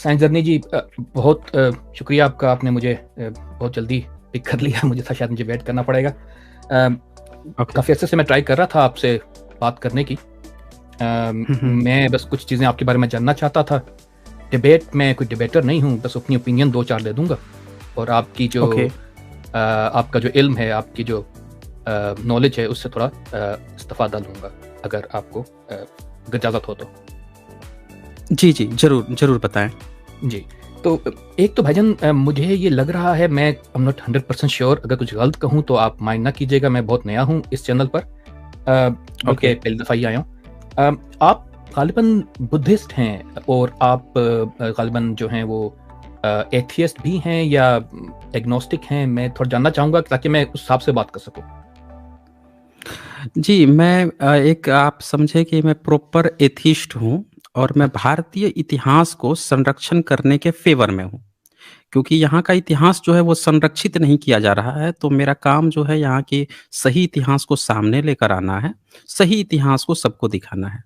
Science journey जी, बहुत शुक्रिया आपका, आपने मुझे बहुत जल्दी पिक कर लिया। मुझे था शायद मुझे वेट करना पड़ेगा। ओके। काफ़ी अर्से से मैं ट्राई कर रहा था आपसे बात करने की। मैं बस कुछ चीज़ें आपके बारे में जानना चाहता था। डिबेट में कोई डिबेटर नहीं हूँ, बस अपनी ओपिनियन 2-4 दे दूँगा, और आपकी जो ओके। आपका जो इल्म है, आपकी जो नॉलेज है, उससे थोड़ा इस्तिफ़ादा लूँगा, अगर आपको अगर इजाज़त हो तो। जी, जी, ज़रूर, ज़रूर बताएँ। जी, तो एक तो भाईजान मुझे ये लग रहा है, मैं आई एम नॉट 100% श्योर, अगर कुछ गलत कहूँ तो आप माइंड ना कीजिएगा, मैं बहुत नया हूँ इस चैनल पर, ओके। बल्कि पहली दफ़ा ही आया हूँ। आप ग़ालिबन बुद्धिस्ट हैं, और आप ग़ालिबन जो हैं वो एथियस्ट भी हैं या एग्नोस्टिक हैं? मैं थोड़ा जानना चाहूँगा ताकि मैं उस हिसाब से बात कर सकूँ। जी, मैं एक आप समझे कि मैं प्रॉपर एथिस्ट हूँ और मैं अच्छा, भारतीय इतिहास को संरक्षण करने के फ़ेवर में हूँ। क्योंकि यहाँ का इतिहास जो है वो संरक्षित नहीं किया जा रहा है, तो मेरा काम जो है यहाँ के सही इतिहास को सामने लेकर आना है, सही इतिहास को सबको दिखाना है।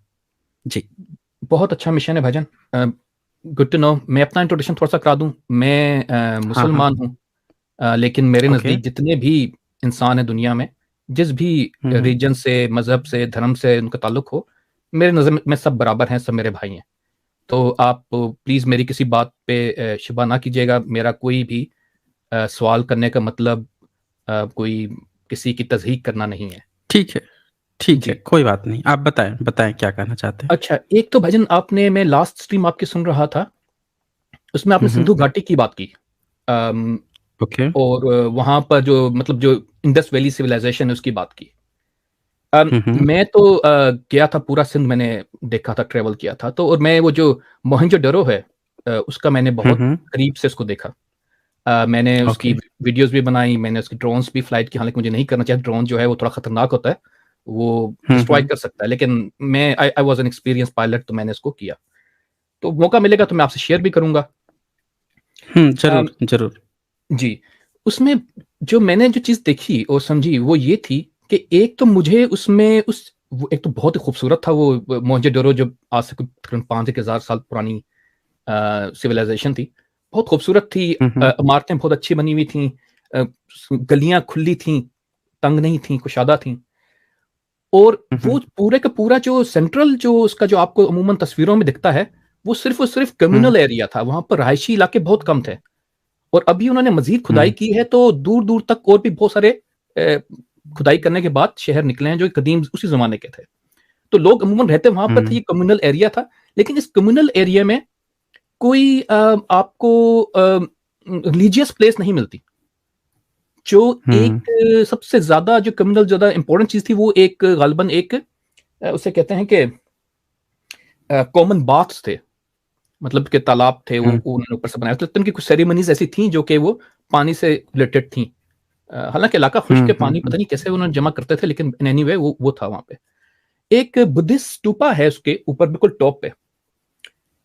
जी। बहुत अच्छा मिशन है भाईजान। Good to know. मैं अपना इंट्रोडक्शन थोड़ा-सा करा दूँ। मैं हाँ, हाँ। मुसलमान हूँ, लेकिन मेरे ओके। नज़दीक जितने भी इंसान हैं दुनिया में, जिस भी हुँ, हुँ। रीजन से, मज़हब से, धर्म से उनका ताल्लुक हो, मेरे नज़र में सब बराबर हैं, सब मेरे भाई हैं। तो आप प्लीज़ मेरी किसी बात पे शिबा ना कीजिएगा। मेरा कोई भी सवाल करने का मतलब कोई किसी की तज़हीक करना नहीं है। ठीक है, ठीक है, जी। कोई बात नहीं। आप बताएँ, बताएँ क्या कहना चाहते हैं? अच्छा, एक तो भाईजान आपने, मैं लास्ट स्ट्रीम आपकी सुन रहा था, उसमें आपने हुँ, हुँ। सिंधु घाटी की बात की। अम, ओके। और वहाँ पर जो मतलब जो इंडस वैली सिविलाइज़ेशन है उसकी बात की। हुँ, हुँ। मैं तो गया था, पूरा सिंध मैंने देखा था, ट्रैवल किया था, तो और मैं वो जो मोहनजोदड़ो है, उसका मैंने हुँ, बहुत हुँ। करीब से उसको देखा। मैंने उसकी ओके। वीडियोज़ भी बनाई, मैंने उसकी ड्रोन्स भी फ्लाइट की, हालाँकि मुझे नहीं करना चाहिए, ड्रोन जो है वो थोड़ा खतरनाक होता है, वो हुँ, डिस्ट्रॉय हुँ। कर सकता है, लेकिन मैं I was an experienced pilot, तो मैंने इसको किया। तो मौका मिलेगा तो मैं आपसे शेयर भी करूँगा। हुँ, अम, ज़रूर, ज़रूर। जी, उसमें जो मैंने जो चीज़ देखी और समझी वो ये थी कि एक तो मुझे उसमें उस वो एक तो बहुत ही खूबसूरत था वो मोहनजोदड़ो, जो आज से कुछ तकरीबन 5-1 हज़ार साल पुरानी सिविलाइज़ेशन थी। बहुत खूबसूरत थी, हुँ, हुँ। इमारतें बहुत अच्छी बनी हुई थीं, अ, गलियाँ खुली थीं, तंग नहीं थीं, कुशादा थीं। और हुँ, वो हुँ। पूरे का पूरा जो सेंट्रल जो उसका जो आपको अमूमन तस्वीरों में दिखता है, वो सिर्फ़ और सिर्फ़ हुँ, कम्युनल एरिया था, वहाँ पर रहायशी इलाके बहुत कम थे। और अभी उन्होंने मज़ीद खुदाई हुँ, की है, तो दूर-दूर तक और भी बहुत सारे अ, खुदाई करने के बाद शहर निकले हैं जो कदीम उसी ज़माने के थे। तो लोग अमूमन रहते वहाँ पर थे, हुँ, ये कम्युनल एरिया था, लेकिन इस कम्युनल एरिया में कोई आपको रिलीजियस प्लेस नहीं मिलती। जो हुँ, एक सबसे ज़्यादा जो कम्युनल ज़्यादा इम्पोर्टेंट चीज़ थी, वो एक ग़ालिबन एक उसे कहते हैं कि कॉमन बाथ्स थे। मतलब के तालाब थे, वो हुँ, उन्होंने ऊपर से बनाए थे, तो उनकी कुछ सेरेमनीज़ ऐसी थीं जो कि वो पानी से रिलेटेड थीं। हालाँकि इलाका खुश्क हुँ, है, हुँ, पानी हुँ। पता नहीं कैसे उन्होंने जमा करते थे, लेकिन इन एनी वे वो था वहाँ पे। एक बुद्धिस्ट स्तूपा है उसके ऊपर बिल्कुल टॉप पे।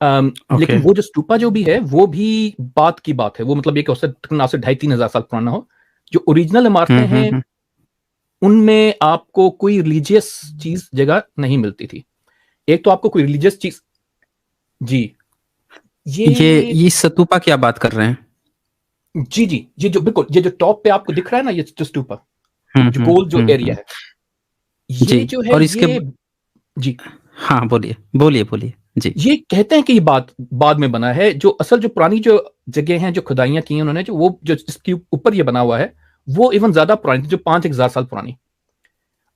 ओके। लेकिन वो जो स्तूपा जो भी है, वो भी बाद की बात है। वो मतलब एक औसत तकरीबन आज से 2,500-3 हज़ार साल पुराना हो। जो ओरिजिनल इमारतें हुँ, हुँ, हैं, हुँ। उनमें आपको कोई रिलीजियस चीज़ जगह नहीं मिलती थी। एक तो आपको कोई रिलीजियस चीज़। जी, ये ये स्तूपा की आप बात कर रहे हैं? जी, जी। ये जो बिल्कुल, ये जो टॉप पे आपको दिख रहा है ना, ये जो स्तूपा, हुँ, जो हुँ, गोल जो हुँ, एरिया हुँ। है, जी, ये जो है और इसके ये। जी, हाँ, बोलिए, बोलिए, बोलिए। जी। ये कहते हैं कि ये बाद में बना है। जो असल जो पुरानी जो जगह हैं, जो खुदाइयाँ की हैं उन्होंने, जो वो जो जिसके ऊपर ये बना हुआ है, वो इवन ज़्यादा पुरानी थी, जो 5-1 हज़ार साल पुरानी।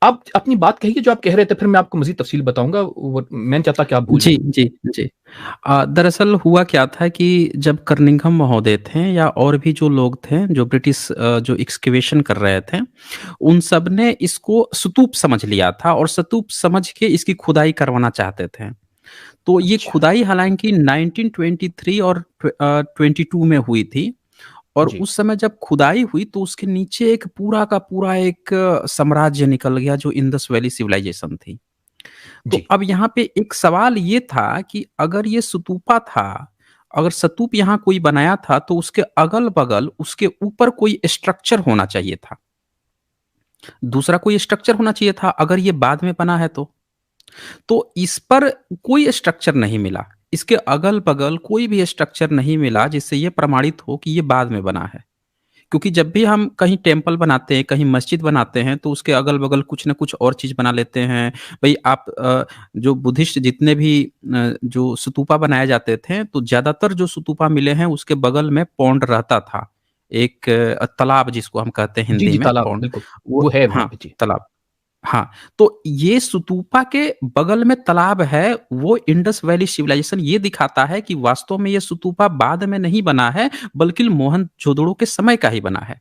आप अपनी बात कहिए जो आप कह रहे थे, फिर मैं आपको मज़ीद तफ़सील बताऊँगा। वो मैं नहीं चाहता कि आप भूल जी, जाएँ। जी, जी। दरअसल हुआ क्या था कि जब कर्निंघम महोदय थे या और भी जो लोग थे, जो ब्रिटिश जो एक्सकवेशन कर रहे थे, उन सब ने इसको स्तूप समझ लिया था और स्तूप समझ के इसकी खुदाई करवाना चाहते थे। तो ये अच्छा, खुदाई हालाँकि 1923 और 22 में हुई थी और जी, उस समय जब खुदाई हुई तो उसके नीचे एक पूरा का पूरा एक साम्राज्य निकल गया जो इंडस वैली सिविलाइजेशन थी। तो जी। अब यहाँ पे एक सवाल ये था कि अगर ये स्तूपा था, अगर स्तूप यहाँ कोई बनाया था तो उसके अगल-बगल उसके ऊपर कोई स्ट्रक्चर होना चाहिए था। दूसरा कोई स्ट्रक्चर होना चाहिए था अगर ये बाद में बना है तो। तो इस पर कोई स्ट्रक्चर नहीं मिला। इसके अगल-बगल कोई भी स्ट्रक्चर नहीं मिला जिससे ये प्रमाणित हो कि ये बाद में बना है। क्योंकि जब भी हम कहीं टेम्पल बनाते हैं, कहीं मस्जिद बनाते हैं, तो उसके अगल-बगल कुछ न कुछ और चीज़ बना लेते हैं। भई आप जो बुद्धिस्ट जितने भी जो स्तूपा बनाए जाते थे, तो ज़्यादातर जो स्तूपा मिले हैं, उसके बगल में पॉन्ड रहता था। एक तालाब जिसको हम कहते हैं जी, हिंदी जी, में तालाब, पॉन्ड, बिल्कुल। वो वो है वहाँ हाँ, पे, जी। तालाब। हाँ, तो ये स्तूपा के बगल में तालाब है, वो इंडस वैली सिविलाइजेशन ये दिखाता है कि वास्तव में ये स्तूपा बाद में नहीं बना है, बल्कि मोहनजोदड़ो के समय का ही बना है।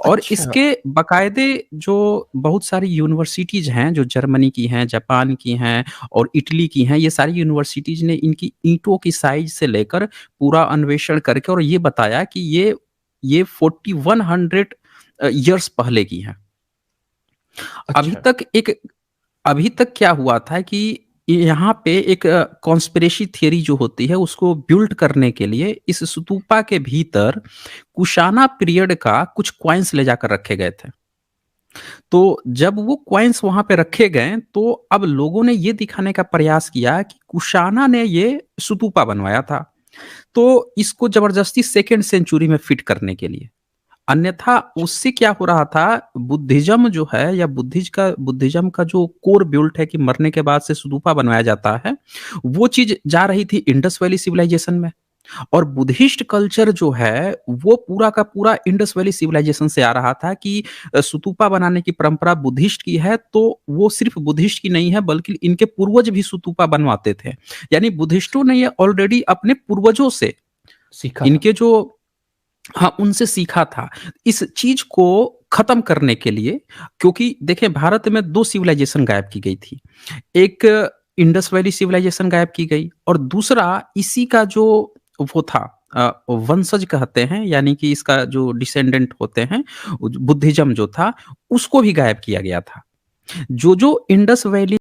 और अच्छा, इसके बाकायदे जो बहुत सारी यूनिवर्सिटीज़ हैं, जो जर्मनी की हैं, जापान की हैं और इटली की हैं, ये सारी यूनिवर्सिटीज़ ने इनकी ईंटों की साइज़ से लेकर पूरा अन्वेषण करके और ये बताया कि ये 4100 ईयर्स पहले की हैं। अभी अच्छा, तक एक अभी तक क्या हुआ था कि यहाँ पे एक कॉन्स्पिरेसी थियरी जो होती है उसको बिल्ड करने के लिए इस स्तूपा के भीतर कुशाना पीरियड का कुछ कॉइन्स ले जाकर रखे गए थे। तो जब वो कॉइन्स वहाँ पे रखे गए तो अब लोगों ने ये दिखाने का प्रयास किया कि कुशाना ने ये स्तूपा बनवाया था। तो इसको ज़बरदस्ती 2nd सेंचुरी में फिट करने के लिए। अन्यथा उससे क्या हो रहा था, बुद्धिज़्म जो है या बुद्धिज़्म का जो कोर बिल्ट है कि मरने के बाद से स्तूपा बनवाया जाता है, वो चीज़ जा रही थी इंडस वैली सिविलाइजेशन में। और बुद्धिस्ट कल्चर जो है, वो पूरा का पूरा इंडस वैली सिविलाइजेशन से आ रहा था कि स्तूपा बनाने की परंपरा बुद्धिस्ट की है, तो वो सिर्फ बुद्धिस्ट की नहीं है, बल्कि इनके पूर्वज भी स्तूपा बनवाते थे। यानी बुद्धिस्टों ने ये ऑलरेडी अपने पूर्वजों से सीखा था। इनके जो हाँ, उनसे सीखा था। इस चीज़ को ख़त्म करने के लिए क्योंकि देखिए भारत में 2 सिविलाइजेशन गायब की गई थी। एक इंडस वैली सिविलाइजेशन गायब की गई और दूसरा इसी का जो वो था वंशज कहते हैं यानी कि इसका जो डिसेंडेंट होते हैं, बुद्धिज़्म जो था, उसको भी गायब किया गया था। जो-जो इंडस वैली